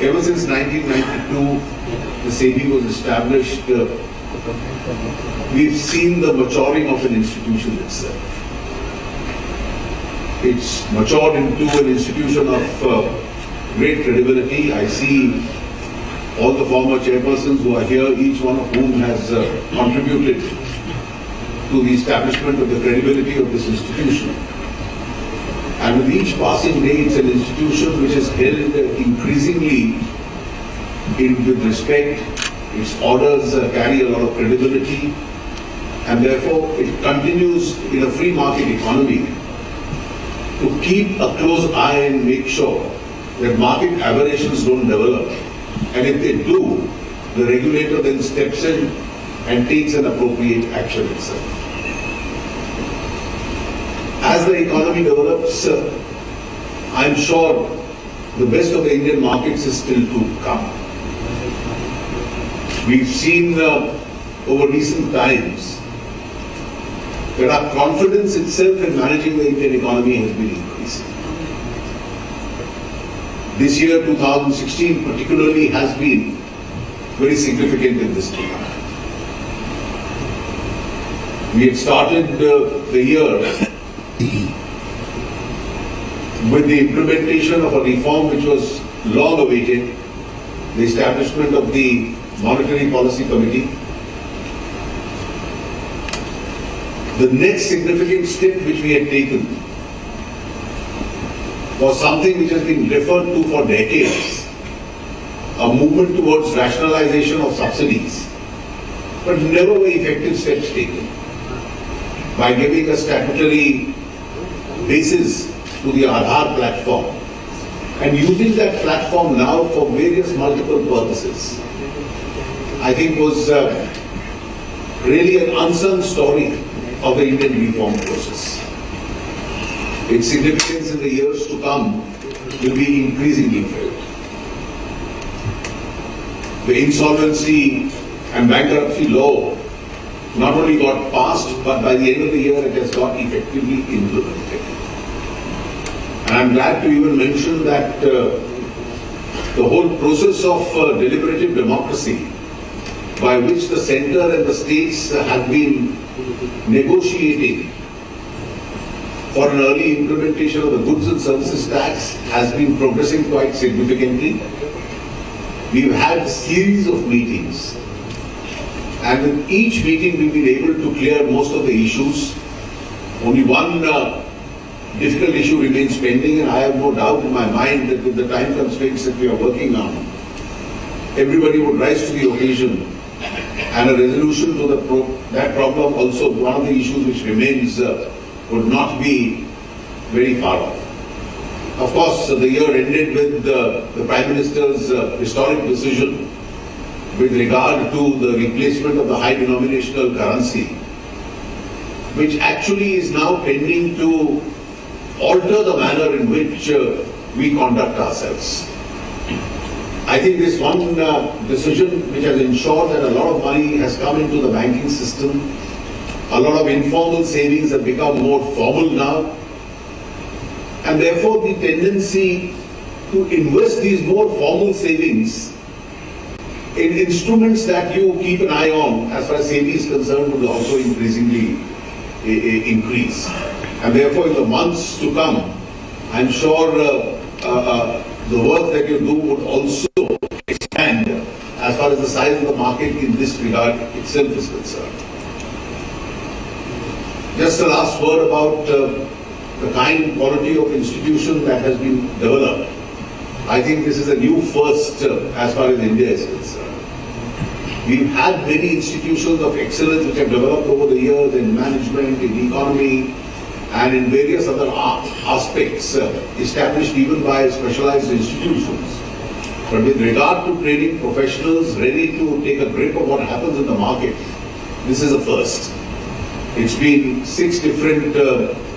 Ever since 1992, the SEBI was established, we've seen the maturing of an institution itself. It's matured into an institution of great credibility. I see all the former chairpersons who are here, each one of whom has contributed to the establishment of the credibility of this institution. And with each passing day, it's an institution which is held increasingly with respect. Its orders carry a lot of credibility, and therefore it continues in a free market economy to keep a close eye and make sure that market aberrations don't develop. And if they do, the regulator then steps in and takes an appropriate action itself. As the economy develops, I'm sure the best of the Indian markets is still to come. We've seen over recent times that our confidence itself in managing the Indian economy has been increasing. This year, 2016 particularly, has been very significant in this regard. We had started the year with the implementation of a reform which was long awaited, the establishment of the Monetary Policy Committee. The next significant step which we had taken was something which has been referred to for decades, a movement towards rationalization of subsidies, but never were effective steps taken by giving a statutory basis to the Aadhaar platform and using that platform now for various multiple purposes. I think was really an unsung story of the Indian reform process. Its significance in the years to come will be increasingly felt. The insolvency and bankruptcy law not only got passed, but by the end of the year it has got effectively implemented. And I'm glad to even mention that the whole process of deliberative democracy by which the centre and the states have been negotiating for an early implementation of the goods and services tax has been progressing quite significantly. We've had a series of meetings, and in each meeting we've been able to clear most of the issues. Only one difficult issue remains pending, and I have no doubt in my mind that with the time constraints that we are working on, everybody would rise to the occasion, and a resolution to that problem also, one of the issues which remains, would not be very far off. Of course, the year ended with the Prime Minister's historic decision with regard to the replacement of the high denominational currency, which actually is now tending to alter the manner in which we conduct ourselves. I think this one decision which has ensured that a lot of money has come into the banking system, a lot of informal savings have become more formal now, and therefore the tendency to invest these more formal savings in instruments that you keep an eye on as far as SEBI is concerned will also increasingly increase. And therefore in the months to come, I'm sure the work that you do would also expand as far as the size of the market in this regard itself is concerned. Just a last word about the kind and quality of institution that has been developed. I think this is a new first as far as India is concerned. We've had many institutions of excellence which have developed over the years in management, in economy, and in various other aspects established even by specialized institutions. But with regard to training professionals ready to take a grip of what happens in the market, this is a first. It's been 6 different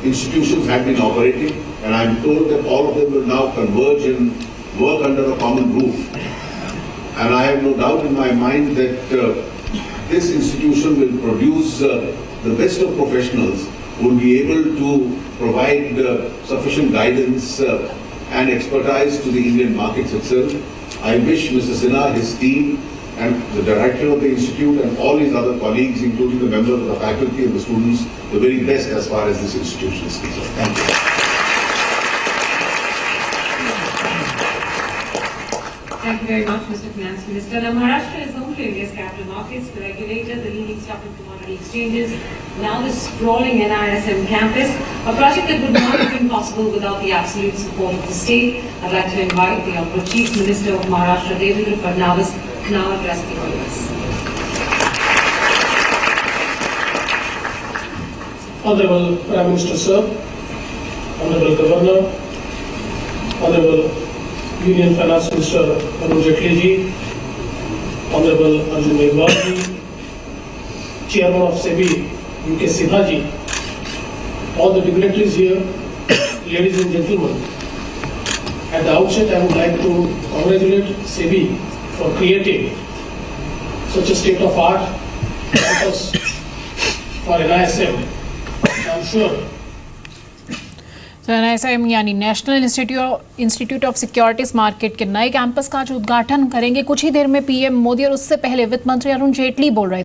institutions have been operating, and I'm told that all of them will now converge and work under a common roof. And I have no doubt in my mind that this institution will produce the best of professionals who will be able to provide sufficient guidance and expertise to the Indian markets itself. I wish Mr. Sinha, his team, and the director of the institute and all his other colleagues, including the members of the faculty and the students, the very best as far as this institution is concerned. Thank you. Thank you very much, Mr. Finance Minister. Now, Maharashtra is home to India's capital markets, the regulator, the leading stock and commodity exchanges, now the sprawling NISM campus, a project that would not have been possible without the absolute support of the state. I'd like to invite the Honorable Chief Minister of Maharashtra, Devendra Fadnavis, to now address the audience. Honorable Prime Minister Sir, Honorable Governor, Honorable Union Finance Minister Arun Jaitley ji, Honorable Arun Jaitley, Chairman of SEBI UK Sinha ji, all the dignitaries here, ladies and gentlemen. At the outset, I would like to congratulate SEBI for creating such a state-of-art campus for NISM. I'm sure. तो NISM यानी national institute of securities market के नए campus का आज उद्घाटन करेंगे कुछ ही देर में पीएम मोदी, और उससे पहले वित्त मंत्री अरुण जेटली बोल रहे थे।